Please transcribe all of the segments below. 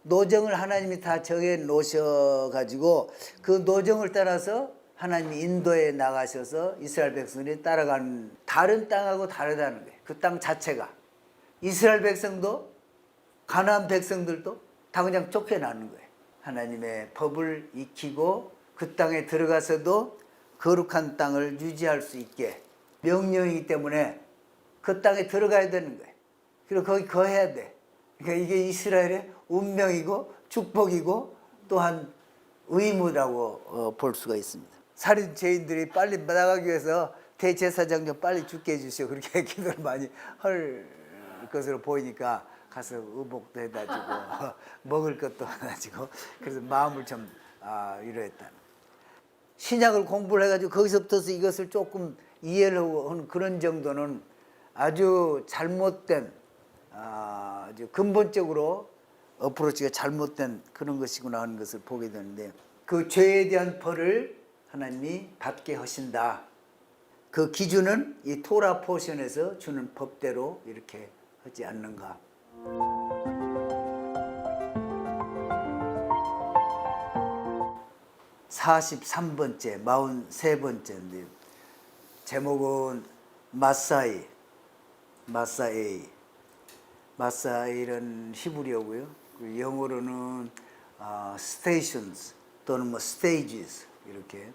노정을 하나님이 다 정해 놓으셔가지고 그 노정을 따라서 하나님이 인도에 나가셔서 이스라엘 백성들이 따라가는 다른 땅하고 다르다는 거예요. 그 땅 자체가. 이스라엘 백성도 가나안 백성들도 다 그냥 쫓겨나는 거예요. 하나님의 법을 익히고 그 땅에 들어가서도 거룩한 땅을 유지할 수 있게 명령이기 때문에 그 땅에 들어가야 되는 거예요. 그리고 거기 거해야 돼. 그러니까 이게 이스라엘의 운명이고 축복이고 또한 의무라고 볼 수가 있습니다. 살인 죄인들이 빨리 나가기 위해서 대제사장 좀 빨리 죽게 해주시오. 그렇게 기도를 많이 할 것으로 보이니까 가서 의복도 해가지고 먹을 것도 해가지고 그래서 마음을 좀 위로했다. 신약을 공부를 해가지고 거기서부터 이것을 조금 이해를 하는 그런 정도는 아주 잘못된 아주 근본적으로 어프로치가 잘못된 그런 것이구나 하는 것을 보게 되는데 그 죄에 대한 벌을 하나님이 받게 하신다. 그 기준은 이 토라 포션에서 주는 법대로 이렇게 하지 않는가. (43번째) 43번째인데 제목은 마사이는 히브리어고요. 영어로는 stations 또는 뭐 stages 이렇게.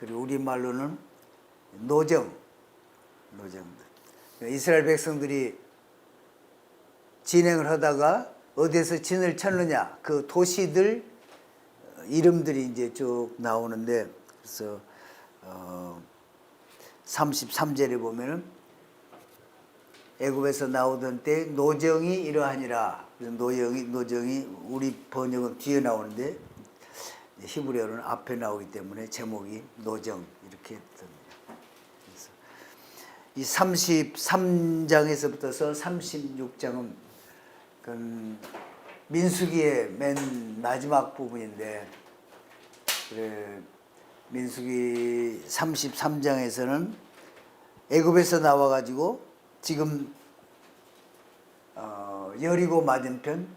그리고 우리말로는 노정들. 이스라엘 백성들이 진행을 하다가 어디에서 진을 쳤느냐 그 도시들 이름들이 이제 쭉 나오는데 그래서 33절에 보면은 애굽에서 나오던 때 노정이 이러하니라. 노정이 우리 번역은 뒤에 나오는데 히브리어는 앞에 나오기 때문에 제목이 노정 이렇게 듭니다. 그래서 이 33장에서부터서 36장은 그 민수기의 맨 마지막 부분인데 그래 민수기 33장에서는 애굽에서 나와가지고 지금 여리고 맞은편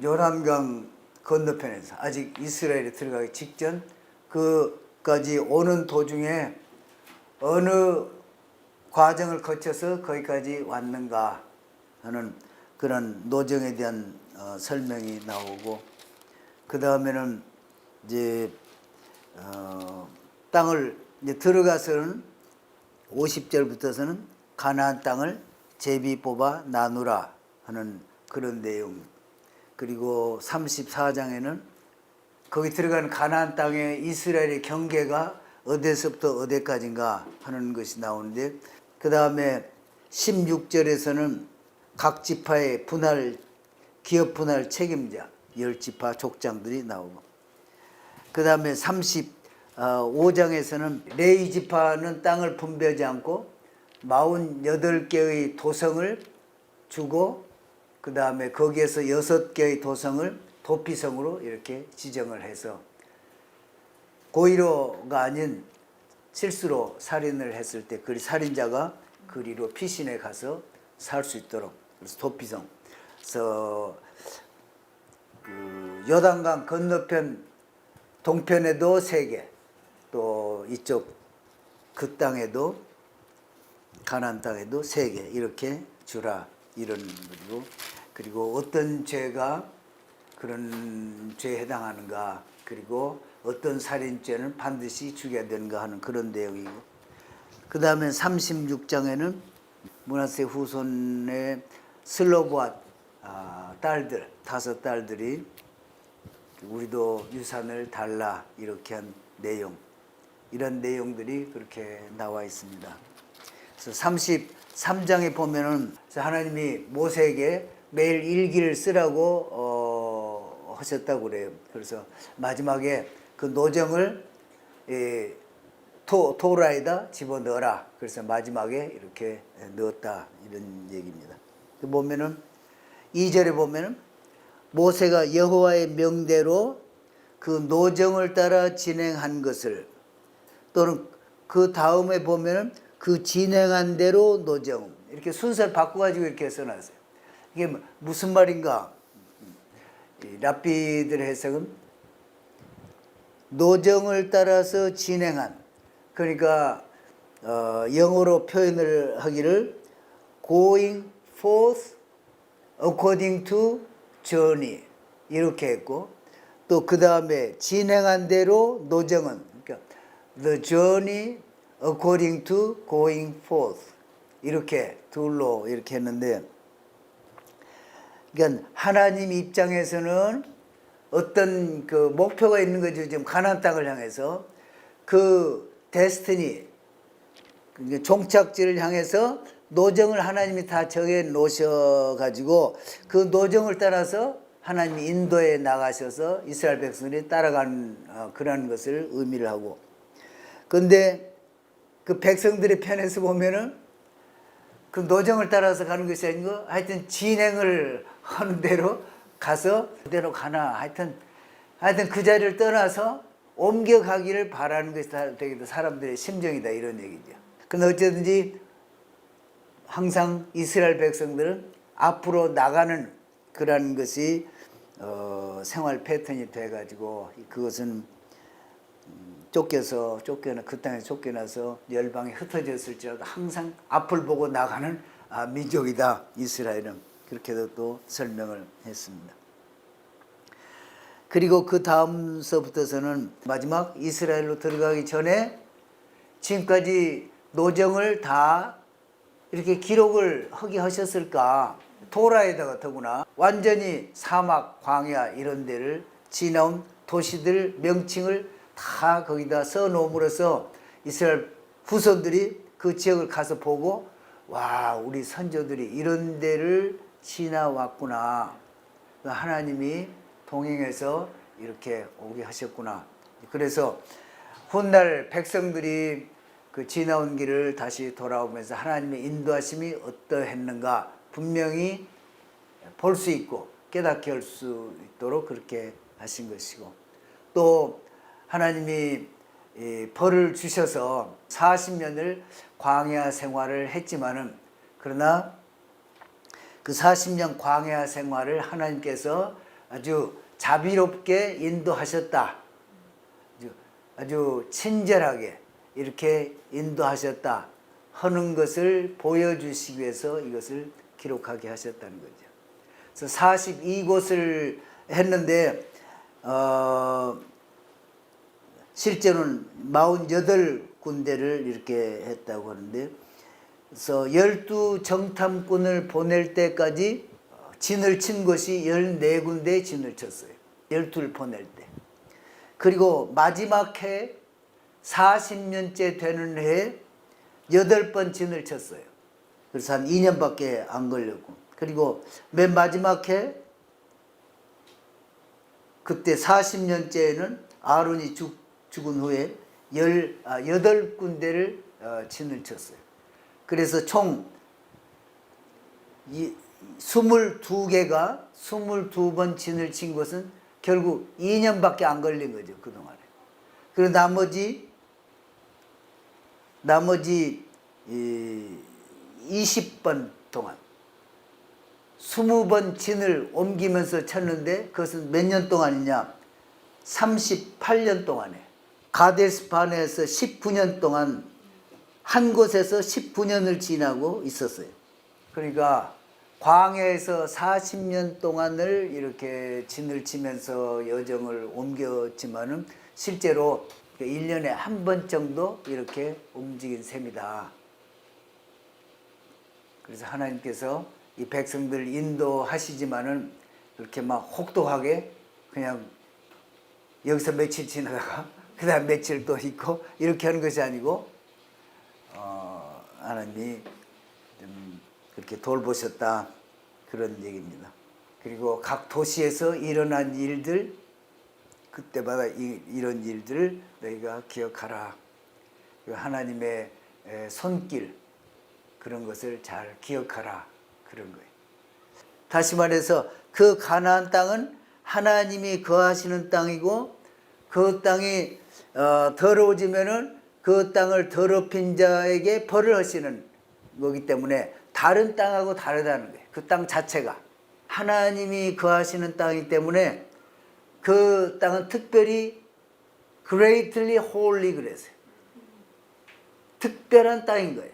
요단강 건너편에서 아직 이스라엘에 들어가기 직전 그까지 오는 도중에 어느 과정을 거쳐서 거기까지 왔는가 하는 그런 노정에 대한 설명이 나오고 그 다음에는 이제 땅을 이제 들어가서는 50절부터서는 가나안 땅을 제비 뽑아 나누라 하는 그런 내용. 그리고 34장에는 거기 들어가는 가나안 땅에 이스라엘의 경계가 어디서부터 어디까지인가 하는 것이 나오는데 그 다음에 16절에서는 각 지파의 기업 분할 책임자 10지파 족장들이 나오고 그 다음에 35장에서는 레위 지파는 땅을 분배하지 않고 48개의 도성을 주고 그 다음에 거기에서 6개의 도성을 도피성으로 이렇게 지정을 해서 고의로가 아닌 실수로 살인을 했을 때 그 살인자가 그리로 피신해 가서 살 수 있도록 그래서 도피성. 그래서 그 요단강 건너편 동편에도 3개 또 이쪽 그 땅에도 가나안 땅에도 3개 이렇게 주라 이런 거고 그리고 어떤 죄가 그런 죄에 해당하는가 그리고 어떤 살인죄는 반드시 죽여야 되는가 하는 그런 내용이고 그 다음에 36장에는 므낫세 후손의 슬로브앗 딸들 5딸들이 우리도 유산을 달라 이렇게 한 내용 이런 내용들이 그렇게 나와 있습니다. 그래서 33장에 보면은 하나님이 모세에게 매일 일기를 쓰라고 하셨다고 그래요. 그래서 마지막에 그 노정을 토라에다 집어넣어라. 그래서 마지막에 이렇게 넣었다 이런 얘기입니다. 보면은 2절에 보면은 모세가 여호와의 명대로 그 노정을 따라 진행한 것을 또는 그 다음에 보면은 그 진행한 대로 노정 이렇게 순서를 바꿔가지고 이렇게 써놨어요. 이게 무슨 말인가? 이 랍비들의 해석은 노정을 따라서 진행한, 그러니까 영어로 표현을 하기를 going forth according to journey 이렇게 했고, 또 그 다음에 진행한 대로 노정은, 그러니까 the journey according to going forth 이렇게 둘로 이렇게 했는데, 그러니까 하나님 입장에서는 어떤 그 목표가 있는 거죠. 지금 가나안 땅을 향해서 그 데스티니, 종착지를 향해서 노정을 하나님이 다 정해 놓으셔 가지고 그 노정을 따라서 하나님이 인도에 나가셔서 이스라엘 백성들이 따라가는 그런 것을 의미를 하고, 그런데 그 백성들의 편에서 보면은 그 노정을 따라서 가는 것이 아니고 하여튼 진행을 하는 대로 가서 그대로 가나 하여튼 그 자리를 떠나서 옮겨가기를 바라는 것이 되게 사람들의 심정이다 이런 얘기죠. 근데 어쨌든지 항상 이스라엘 백성들은 앞으로 나가는 그런 것이 생활 패턴이 돼가지고 그것은 그 땅에서 쫓겨나서 열방에 흩어졌을지라도 항상 앞을 보고 나가는 민족이다 이스라엘은. 그렇게도 또 설명을 했습니다. 그리고 그 다음서부터서는 마지막 이스라엘로 들어가기 전에 지금까지 노정을 다 이렇게 기록을 하게 하셨을까. 토라에다가 더구나 완전히 사막, 광야 이런 데를 지나온 도시들 명칭을 다 거기다 써놓음으로써 이스라엘 후손들이 그 지역을 가서 보고, 와, 우리 선조들이 이런 데를 지나왔구나, 하나님이 동행해서 이렇게 오게 하셨구나. 그래서 훗날 백성들이 그 지나온 길을 다시 돌아오면서 하나님의 인도하심이 어떠했는가 분명히 볼 수 있고 깨닫게 할 수 있도록 그렇게 하신 것이고, 또 하나님이 벌을 주셔서 40년을 광야 생활을 했지만은, 그러나 그 40년 광야 생활을 하나님께서 아주 자비롭게 인도하셨다, 아주 친절하게 이렇게 인도하셨다 하는 것을 보여주시기 위해서 이것을 기록하게 하셨다는 거죠. 그래서 42곳을 했는데 실제로는 48군데를 이렇게 했다고 하는데, 그래서 12정탐꾼을 보낼 때까지 진을 친 것이 14군데 진을 쳤어요. 12를 보낼 때. 그리고 마지막 해 40년째 되는 해에 8번 진을 쳤어요. 그래서 한 2년밖에 안 걸렸고, 그리고 맨 마지막 해 그때 40년째에는 아론이 죽은 후에 8군데를 진을 쳤어요. 그래서 총 22개가 22번 진을 친 것은 결국 2년밖에 안 걸린 거죠, 그동안에. 그리고 나머지 20번 동안 20번 진을 옮기면서 쳤는데, 그것은 몇 년 동안이냐? 38년 동안에. 가데스 바네에서 19년 동안 한 곳에서 19년을 지나고 있었어요. 그러니까 광야에서 40년 동안을 이렇게 진을 치면서 여정을 옮겼지만은 실제로 1년에 한 번 정도 이렇게 움직인 셈이다. 그래서 하나님께서 이 백성들 인도하시지만은 그렇게 막 혹독하게 그냥 여기서 며칠 지나다가 그 다음 며칠 또 있고 이렇게 하는 것이 아니고 하나님이 좀 그렇게 돌보셨다, 그런 얘기입니다. 그리고 각 도시에서 일어난 일들, 그때마다 이런 일들을 너희가 기억하라. 하나님의 손길, 그런 것을 잘 기억하라, 그런 거예요. 다시 말해서 그 가나안 땅은 하나님이 거하시는 땅이고, 그 땅이 더러워지면은 그 땅을 더럽힌 자에게 벌을 하시는 거기 때문에 다른 땅하고 다르다는 거예요. 그 땅 자체가 하나님이 거하시는 땅이기 때문에 그 땅은 특별히 greatly holy 그랬어요. 특별한 땅인 거예요.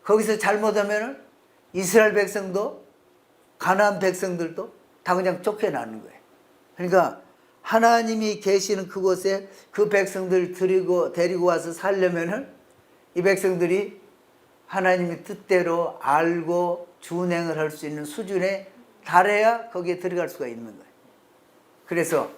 거기서 잘못하면 이스라엘 백성도 가나안 백성들도 다 그냥 쫓겨나는 거예요. 그러니까 하나님이 계시는 그곳에 그 백성들 데리고 와서 살려면은 이 백성들이 하나님의 뜻대로 알고 준행을 할 수 있는 수준에 달해야 거기에 들어갈 수가 있는 거예요. 그래서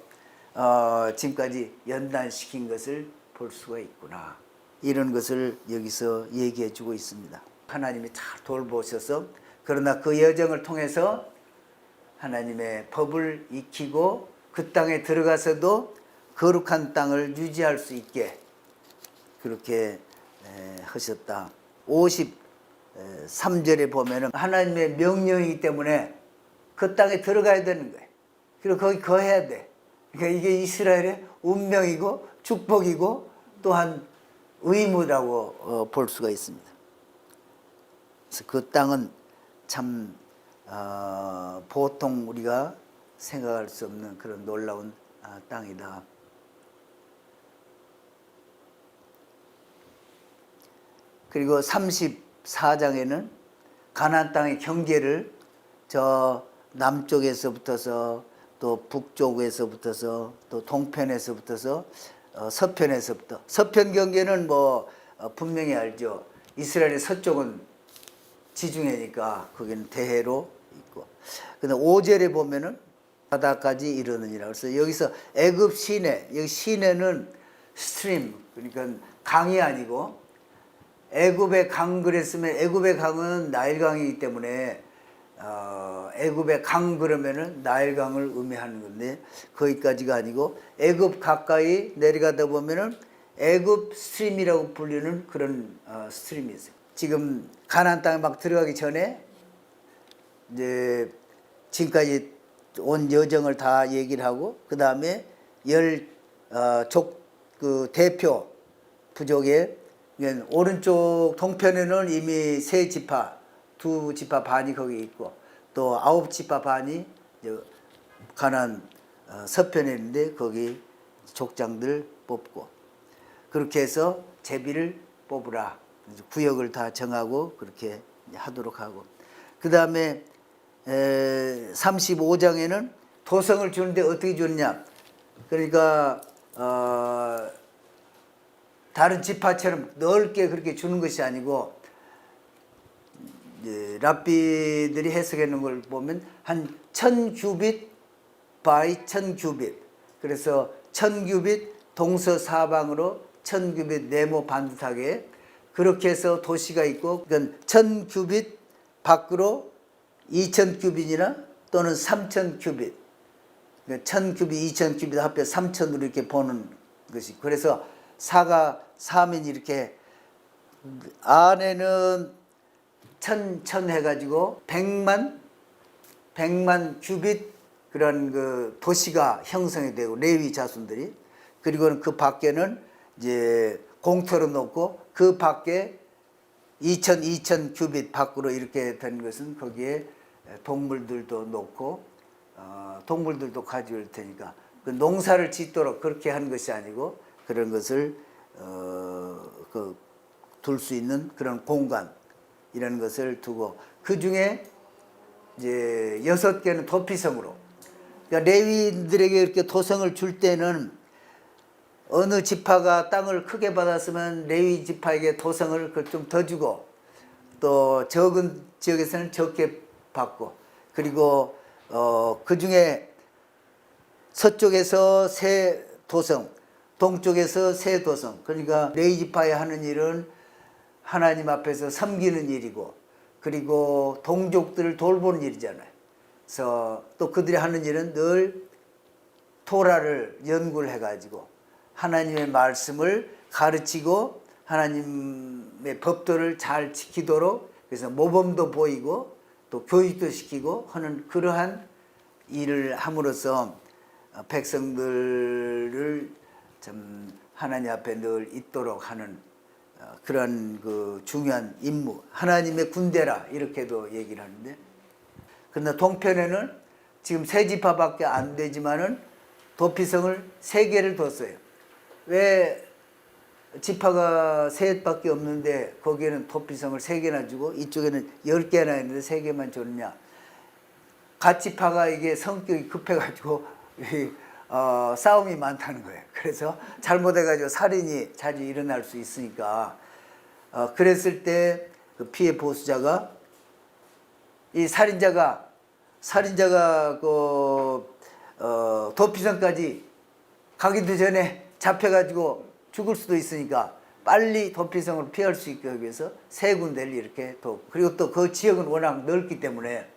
지금까지 연단시킨 것을 볼 수가 있구나. 이런 것을 여기서 얘기해 주고 있습니다. 하나님이 잘 돌보셔서 그러나 그 여정을 통해서 하나님의 법을 익히고 그 땅에 들어가서도 거룩한 땅을 유지할 수 있게 그렇게 하셨다. 53절에 보면은 하나님의 명령이기 때문에 그 땅에 들어가야 되는 거예요. 그리고 거기 거해야 돼. 그러니까 이게 이스라엘의 운명이고 축복이고 또한 의무라고 볼 수가 있습니다. 그래서 그 땅은 참 보통 우리가 생각할 수 없는 그런 놀라운 땅이다. 그리고 34장에는 가나안 땅의 경계를 저 남쪽에서부터서 또 북쪽에서부터서 또 동편에서부터서 서편에서부터 서편 경계는 뭐 분명히 알죠. 이스라엘의 서쪽은 지중해니까 거기는 대해로 있고 근데 5절에 보면은 바다까지 이르느니라. 그래서 여기서 애굽 시내, 여기 시내는 스트림 그러니까 강이 아니고 애굽의 강 그랬으면 애굽의 강은 나일강이기 때문에 애굽의 강 그러면은 나일강을 의미하는 건데 거기까지가 아니고 애굽 가까이 내려가다 보면은 애굽 스트림이라고 불리는 그런 스트림이 있어요. 지금 가나안 땅에 막 들어가기 전에 이제 지금까지 온 여정을 다 얘기를 하고 그 다음에 그 대표 부족의 오른쪽 동편에는 이미 세 지파, 두 지파 반이 거기 있고 또 9지파 반이 가나안 서편에 있는데 거기 족장들 뽑고 그렇게 해서 제비를 뽑으라. 구역을 다 정하고 그렇게 하도록 하고 그 다음에 35장에는 도성을 주는데 어떻게 주느냐. 그러니까 다른 지파처럼 넓게 그렇게 주는 것이 아니고 랍비들이 해석해 놓은 걸 보면 한 1000규빗 바이 1000규빗 그래서 1000규빗 동서사방으로 1000규빗 네모 반듯하게 그렇게 해서 도시가 있고 그러니까 1000규빗 밖으로 2000규빗이나 또는 3000규빗 그러니까 1000규빗 2000규빗 합해 3000으로 이렇게 보는 것이 그래서 사가 사면이 이렇게 안에는 천 해가지고 100만 규빗 그런 그 도시가 형성이 되고 레위 자손들이 그리고는 그 밖에는 이제 공터로 놓고 그 밖에 2000 규빗 밖으로 이렇게 된 것은 거기에 동물들도 놓고 동물들도 가져올 테니까 그 농사를 짓도록 그렇게 한 것이 아니고 그런 것을 둘 수 있는 그런 공간 이런 것을 두고 그 중에 이제 6개는 도피성으로 그러니까 레위인들에게 이렇게 도성을 줄 때는 어느 지파가 땅을 크게 받았으면 레위 지파에게 도성을 좀 더 주고 또 적은 지역에서는 적게 받고 그리고 그 중에 서쪽에서 세 도성 동쪽에서 세 도성 그러니까 레위 지파에 하는 일은 하나님 앞에서 섬기는 일이고 그리고 동족들을 돌보는 일이잖아요. 그래서 또 그들이 하는 일은 늘 토라를 연구를 해가지고 하나님의 말씀을 가르치고 하나님의 법도를 잘 지키도록 그래서 모범도 보이고 또 교육도 시키고 하는 그러한 일을 함으로써 백성들을 참 하나님 앞에 늘 있도록 하는 그런 그 중요한 임무 하나님의 군대라 이렇게도 얘기를 하는데 그러나 동편에는 지금 세 지파밖에 안 되지만은 도피성을 3개를 뒀어요. 왜 지파가 셋밖에 없는데 거기에는 도피성을 3개나 주고 이쪽에는 10개나 있는데 3개만 줬느냐? 갓지파가 이게 성격이 급해가지고 싸움이 많다는 거예요. 그래서 잘못해가지고 살인이 자주 일어날 수 있으니까 그랬을 때 그 피해 보수자가 이 살인자가 도피성까지 가기도 전에 잡혀가지고 죽을 수도 있으니까 빨리 도피성으로 피할 수 있게 하기 위해서 3군데를 이렇게 그리고 또 그 지역은 워낙 넓기 때문에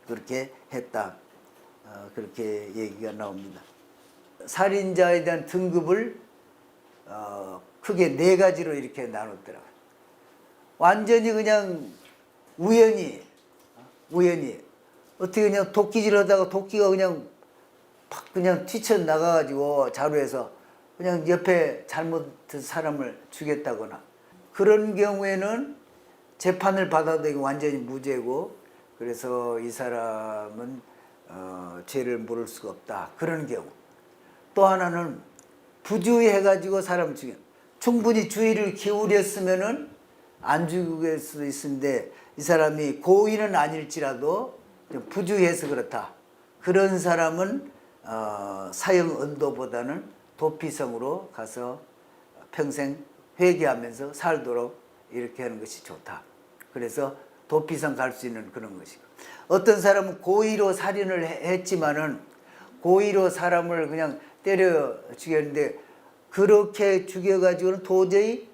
그렇게 했다. 그렇게 얘기가 나옵니다. 살인자에 대한 등급을 크게 4가지로 이렇게 나눴더라고요. 완전히 그냥 우연히 어떻게 그냥 도끼질 하다가 도끼가 그냥 팍 그냥 튀쳐나가가지고 자루에서 그냥 옆에 잘못한 사람을 죽였다거나 그런 경우에는 재판을 받아도 이거 완전히 무죄고 그래서 이 사람은 죄를 물을 수가 없다. 그런 경우. 또 하나는 부주의해가지고 사람을 죽여. 충분히 주의를 기울였으면은 안 죽일 수도 있는데 이 사람이 고의는 아닐지라도 부주의해서 그렇다. 그런 사람은 사형 언도보다는 도피성으로 가서 평생 회개하면서 살도록 이렇게 하는 것이 좋다. 그래서 도피성 갈 수 있는 그런 것이고 어떤 사람은 고의로 살인을 했지만은 고의로 사람을 그냥 때려 죽였는데 그렇게 죽여가지고는 도저히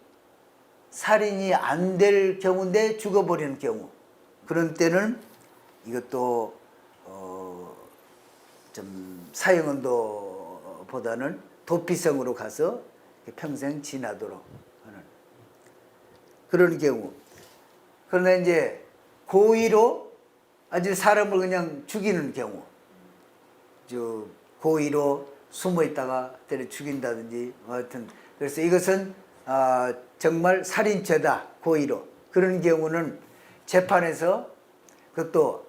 살인이 안 될 경우인데 죽어버리는 경우 그런 때는 이것도 좀 사형언도보다는 도피성으로 가서 평생 지나도록 하는 그런 경우. 그러나 이제 고의로 아주 사람을 그냥 죽이는 경우, 고의로 숨어 있다가 때려 죽인다든지 하여튼 그래서 이것은 정말 살인죄다 고의로 그런 경우는 재판에서 그것도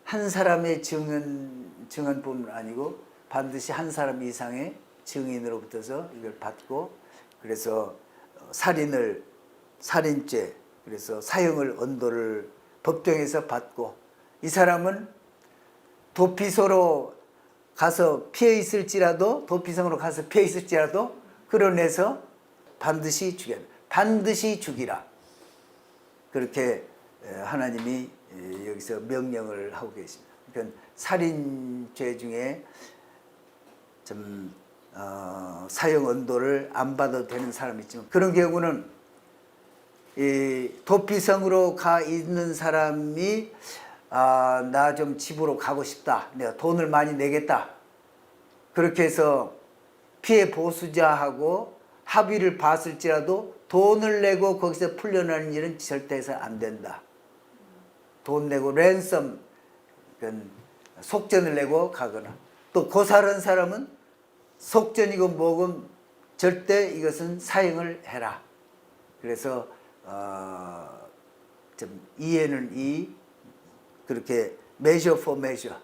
한 사람의 증언뿐만 아니고 반드시 한 사람 이상의 증인으로부터서 이걸 받고 그래서 살인죄 그래서 사형을 언도를 법정에서 받고 이 사람은 도피소로 가서 피해 있을지라도 도피성으로 가서 피해 있을지라도 끌어내서 반드시 죽이라 그렇게 하나님이 여기서 명령을 하고 계십니다. 그러니까 살인죄 중에 좀 사형 언도를 안 받아도 되는 사람이 있지만 그런 경우는 이 도피성으로 가 있는 사람이 나 좀 집으로 가고 싶다. 내가 돈을 많이 내겠다. 그렇게 해서 피해 보수자하고 합의를 봤을지라도 돈을 내고 거기서 풀려나는 일은 절대 해서 안 된다. 돈 내고 랜섬, 속전을 내고 가거나 또 고살한 사람은 속전이고 뭐고 절대 이것은 사형을 해라. 그래서 좀 이에는 이 그렇게 measure for measure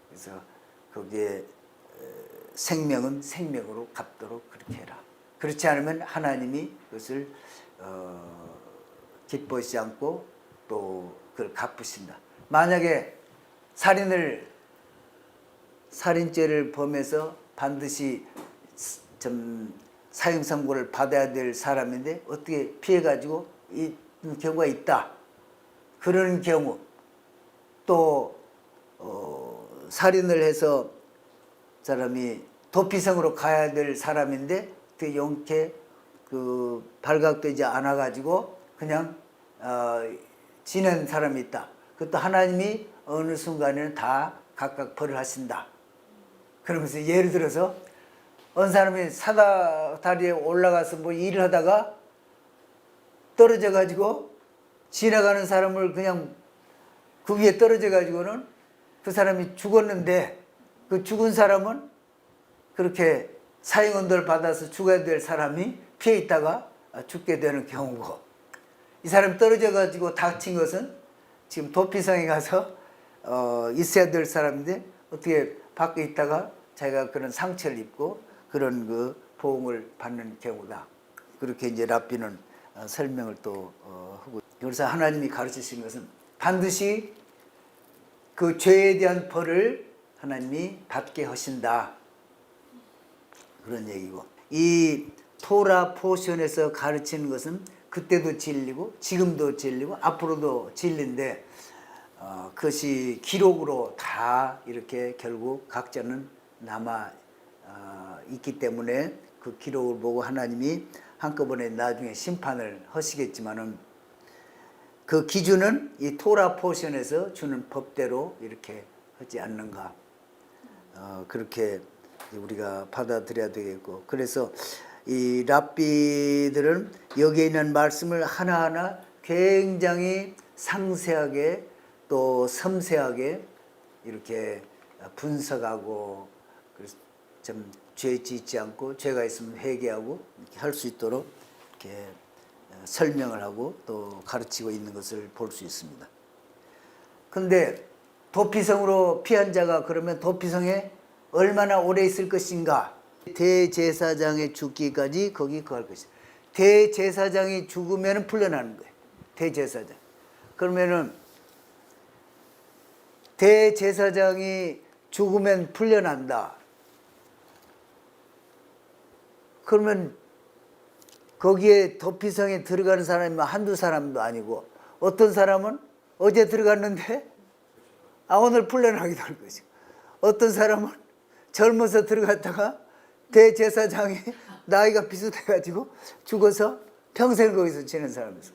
그래서 거기에 생명은 생명으로 갚도록 그렇게 해라. 그렇지 않으면 하나님이 그것을 기뻐하지 않고 또 그걸 갚으신다. 만약에 살인죄를 범해서 반드시 좀 사형 선고를 받아야 될 사람인데 어떻게 피해가지고 이 경우가 있다. 그런 경우 또 살인을 해서 사람이 도피성으로 가야 될 사람인데 그 용케 발각되지 않아 가지고 그냥 지낸 사람이 있다. 그것도 하나님이 어느 순간에는 다 각각 벌을 하신다. 그러면서 예를 들어서 어느 사람이 사다리에 올라가서 뭐 일을 하다가 떨어져 가지고 지나가는 사람을 그냥 그 위에 떨어져 가지고는 그 사람이 죽었는데 그 죽은 사람은 그렇게 사형언도를 받아서 죽어야 될 사람이 피해 있다가 죽게 되는 경우고 이 사람이 떨어져 가지고 다친 것은 지금 도피성에 가서 있어야 될 사람인데 어떻게 밖에 있다가 자기가 그런 상처를 입고 그런 그 보응을 받는 경우다. 그렇게 이제 랍비는 설명을 또 하고, 그래서 하나님이 가르치신 것은 반드시 그 죄에 대한 벌을 하나님이 받게 하신다, 그런 얘기고, 이 토라 포션에서 가르치는 것은 그때도 진리고 지금도 진리고 앞으로도 진리인데 그것이 기록으로 다 이렇게 결국 각자는 남아 있기 때문에 그 기록을 보고 하나님이 한꺼번에 나중에 심판을 하시겠지만은 그 기준은 이 토라 포션에서 주는 법대로 이렇게 하지 않는가, 그렇게 우리가 받아들여야 되겠고, 그래서 이 랍비들은 여기에 있는 말씀을 하나하나 굉장히 상세하게 또 섬세하게 이렇게 분석하고, 그래서 좀 죄 짓지 않고 죄가 있으면 회개하고 이렇게 할 수 있도록 이렇게 설명을 하고 또 가르치고 있는 것을 볼 수 있습니다. 그런데 도피성으로 피한 자가 그러면 도피성에 얼마나 오래 있을 것인가? 대제사장의 죽기까지 거기 거할 것이다. 대제사장이 죽으면 풀려나는 거예요. 대제사장. 그러면은 대제사장이 죽으면 풀려난다. 그러면 거기에 도피성에 들어가는 사람이 한두 사람도 아니고, 어떤 사람은 어제 들어갔는데 오늘 풀려나기도 할 것이고, 어떤 사람은 젊어서 들어갔다가 대제사장이 나이가 비슷해가지고 죽어서 평생 거기서 지낸 사람이 있어.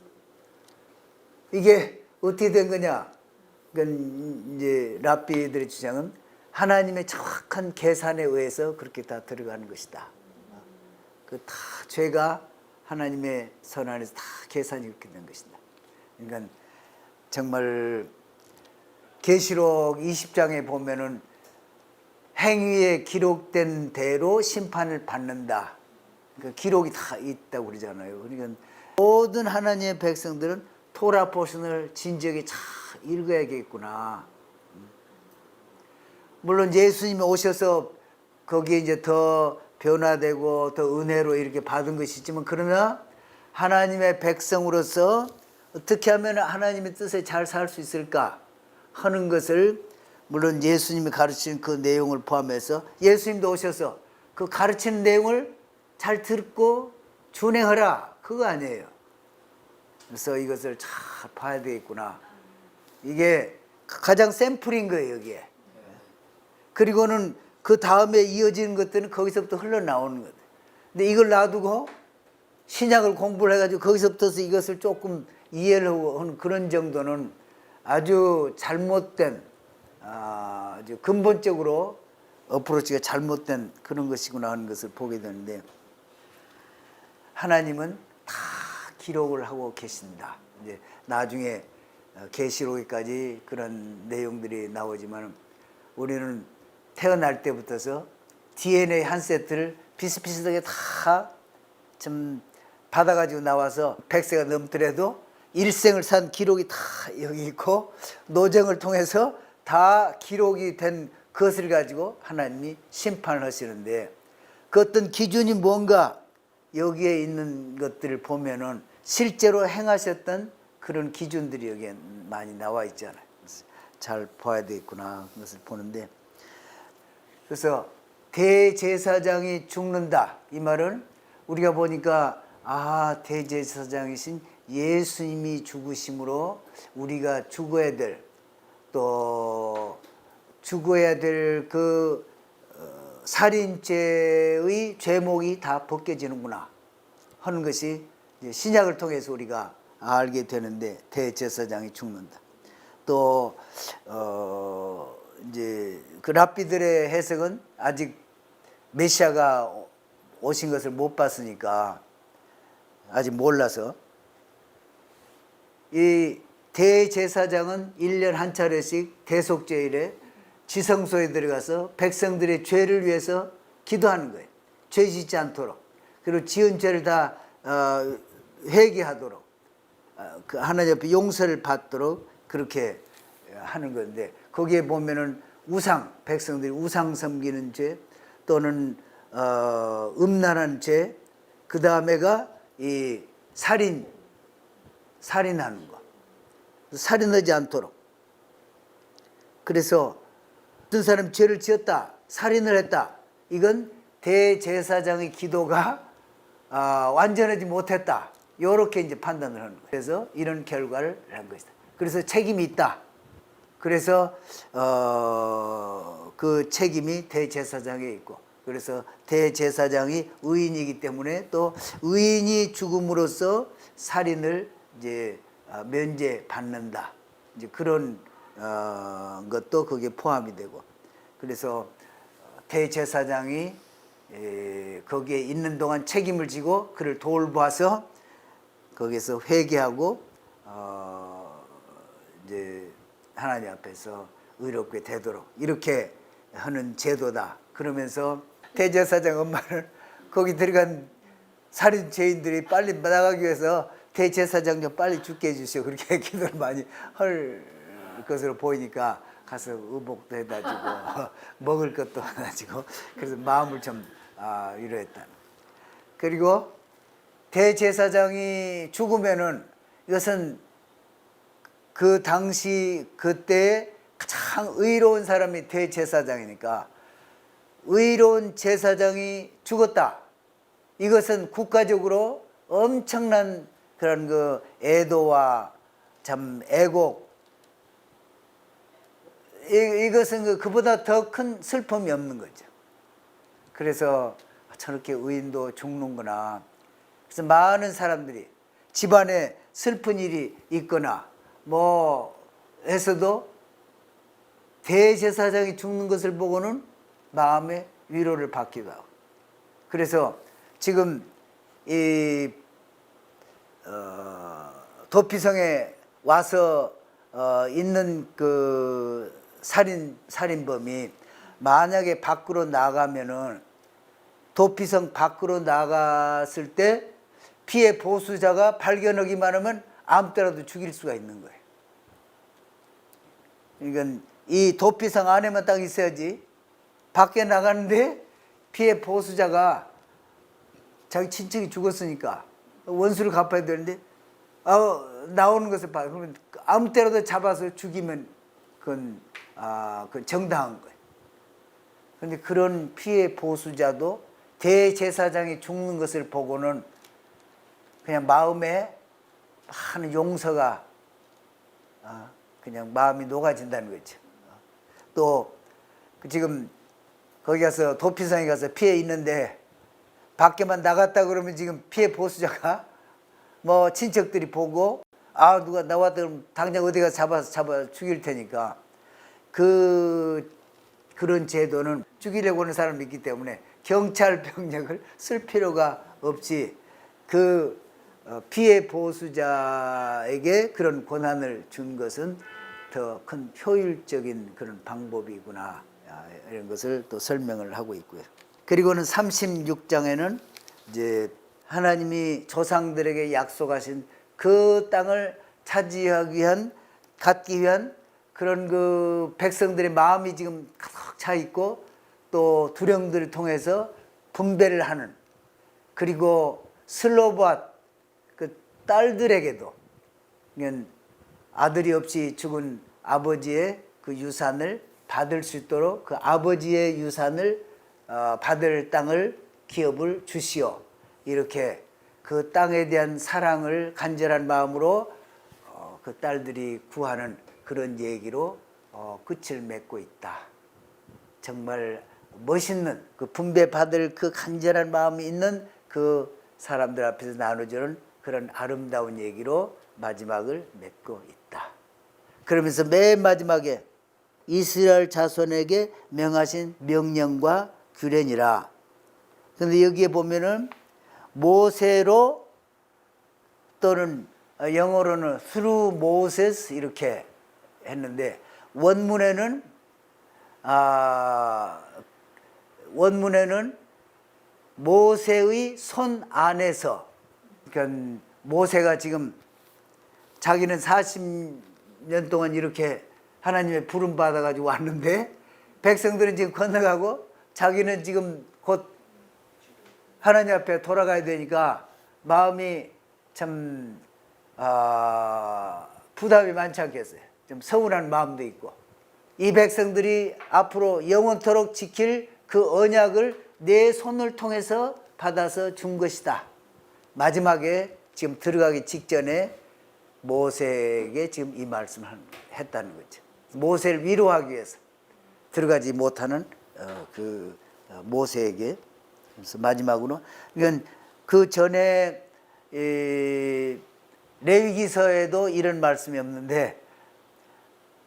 이게 어떻게 된 거냐? 그건 이제 랍비들의 주장은 하나님의 정확한 계산에 의해서 그렇게 다 들어가는 것이다. 그 다 죄가 하나님의 선안에서 다 계산이 그렇게 된 것이다. 그러니까 정말 계시록 20장에 보면은 행위에 기록된 대로 심판을 받는다. 그 기록이 다 있다고 그러잖아요. 그러니까 모든 하나님의 백성들은 토라 포션을 진지하게 잘 읽어야겠구나. 물론 예수님이 오셔서 거기에 이제 더 변화되고 더 은혜로 이렇게 받은 것이지만, 그러나 하나님의 백성으로서 어떻게 하면 하나님의 뜻에 잘 살 수 있을까 하는 것을, 물론 예수님이 가르치는 그 내용을 포함해서 예수님도 오셔서 그 가르치는 내용을 잘 듣고 준행하라, 그거 아니에요. 그래서 이것을 잘 봐야 되겠구나. 이게 가장 샘플인 거예요, 여기에. 그리고는 그 다음에 이어지는 것들은 거기서부터 흘러나오는 거예요. 근데 이걸 놔두고 신약을 공부를 해가지고 거기서부터 이것을 조금 이해를 하는 그런 정도는 아주 잘못된, 아주 근본적으로 어프로치가 잘못된 그런 것이구나 하는 것을 보게 되는데, 하나님은 다 기록을 하고 계신다. 이제 나중에 계시록에까지 그런 내용들이 나오지만, 우리는 태어날 때부터서 DNA 한 세트를 비슷비슷하게 다 좀 받아가지고 나와서 100세가 넘더라도 일생을 산 기록이 다 여기 있고, 노정을 통해서 다 기록이 된 그것을 가지고 하나님이 심판을 하시는데, 그 어떤 기준이 뭔가 여기에 있는 것들을 보면은 실제로 행하셨던 그런 기준들이 여기에 많이 나와 있잖아요. 잘 봐야 되겠구나 그것을 보는데, 그래서 대제사장이 죽는다, 이 말은 우리가 보니까 대제사장이신 예수님이 죽으심으로 우리가 죽어야 될, 또 죽어야 될 그 살인죄의 죄목이 다 벗겨지는구나 하는 것이 신약을 통해서 우리가 알게 되는데, 대제사장이 죽는다. 또 이제 그 랍비들의 해석은 아직 메시아가 오신 것을 못 봤으니까 아직 몰라서, 이 대제사장은 1년 한 차례씩 대속죄일에 지성소에 들어가서 백성들의 죄를 위해서 기도하는 거예요. 죄 짓지 않도록, 그리고 지은 죄를 다 회개하도록, 그 하나님 앞에 용서를 받도록 그렇게 하는 건데, 거기에 보면은 우상, 백성들이 우상 섬기는 죄 또는 음란한 죄, 그 다음에가 이 살인하는 거, 살인하지 않도록. 그래서 어떤 사람 죄를 지었다, 살인을 했다, 이건 대제사장의 기도가 완전하지 못했다, 이렇게 이제 판단을 하는 거예요. 그래서 이런 결과를 한 것이다. 그래서 책임이 있다. 그래서 그 책임이 대제사장에 있고, 그래서 대제사장이 의인이기 때문에 또 의인이 죽음으로써 살인을 이제 면제받는다. 이제 그런 것도 거기에 포함이 되고, 그래서 대제사장이 거기에 있는 동안 책임을 지고 그를 돌봐서 거기서 회개하고 이제 하나님 앞에서 의롭게 되도록 이렇게 하는 제도다. 그러면서 대제사장 엄마는 거기 들어간 살인 죄인들이 빨리 나가기 위해서 대제사장 좀 빨리 죽게 해주시오, 그렇게 기도를 많이 할 것으로 보이니까 가서 의복도 해다 주고 먹을 것도 하나 주고, 그래서 마음을 좀 위로했다. 그리고 대제사장이 죽으면은 이것은 그 당시 그때 가장 의로운 사람이 대제사장이니까, 의로운 제사장이 죽었다, 이것은 국가적으로 엄청난 그런 그 애도와 참 애곡, 이것은 그보다 더 큰 슬픔이 없는 거죠. 그래서 저렇게 의인도 죽는구나. 그래서 많은 사람들이 집안에 슬픈 일이 있거나 뭐 해서도 대제사장이 죽는 것을 보고는 마음의 위로를 받기도 하고, 그래서 지금 이 도피성에 와서 있는 그 살인범이 만약에 밖으로 나가면은, 도피성 밖으로 나갔을 때 피해 보수자가 발견하기만 하면 아무 때라도 죽일 수가 있는 거예요. 그러니까 이 도피성 안에만 딱 있어야지, 밖에 나가는데 피해 보수자가 자기 친척이 죽었으니까 원수를 갚아야 되는데 나오는 것을 봐. 그러면 아무 때라도 잡아서 죽이면 그건 정당한 거예요. 그런데 그런 피해 보수자도 대제사장이 죽는 것을 보고는 그냥 마음에 많은 용서가 그냥 마음이 녹아진다는 거죠. 또 지금 거기 가서 도피성에 가서 피해 있는데 밖에만 나갔다 그러면 지금 피해 보수자가 뭐 친척들이 보고 누가 나왔다 그러면 당장 어디 가서 잡아 죽일 테니까, 그런 제도는 죽이려고 하는 사람이 있기 때문에 경찰 병력을 쓸 필요가 없이 그 피해 보수자에게 그런 권한을 준 것은 더 큰 효율적인 그런 방법이구나, 이런 것을 또 설명을 하고 있고요. 그리고는 36장에는 이제 하나님이 조상들에게 약속하신 그 땅을 차지하기 위한, 갖기 위한 그런 그 백성들의 마음이 지금 가득 차 있고, 또 두령들을 통해서 분배를 하는, 그리고 슬로바트 그 딸들에게도 아들이 없이 죽은 아버지의 그 유산을 받을 수 있도록 그 아버지의 유산을 받을 땅을, 기업을 주시오, 이렇게 그 땅에 대한 사랑을 간절한 마음으로 그 딸들이 구하는 그런 얘기로 끝을 맺고 있다. 정말 멋있는 그 분배받을 그 간절한 마음이 있는 그 사람들 앞에서 나눠주는 그런 아름다운 얘기로 마지막을 맺고 있다. 그러면서 맨 마지막에 이스라엘 자손에게 명하신 명령과 규례니라. 그런데 여기에 보면은 모세로, 또는 영어로는 through Moses 이렇게 했는데, 원문에는 모세의 손 안에서, 그러니까 모세가 지금 자기는 40년 동안 이렇게 하나님의 부름 받아가지고 왔는데 백성들은 지금 건너가고 자기는 지금 곧 하나님 앞에 돌아가야 되니까 마음이 참 부담이 많지 않겠어요. 좀 서운한 마음도 있고 이 백성들이 앞으로 영원토록 지킬 그 언약을 내 손을 통해서 받아서 준 것이다. 마지막에 지금 들어가기 직전에 모세에게 지금 이 말씀을 했다는 거죠. 모세를 위로하기 위해서 들어가지 못하는 모세에게. 그래서 마지막으로 이건 그 전에 레위기서에도 이런 말씀이 없는데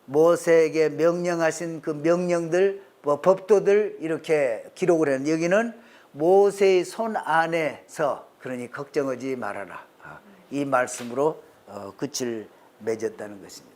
모세에게 명령하신 그 명령들, 법도들 이렇게 기록을 했는데 여기는 모세의 손 안에서 그러니 걱정하지 말아라. 이 말씀으로 끝을 맺었다는 것입니다.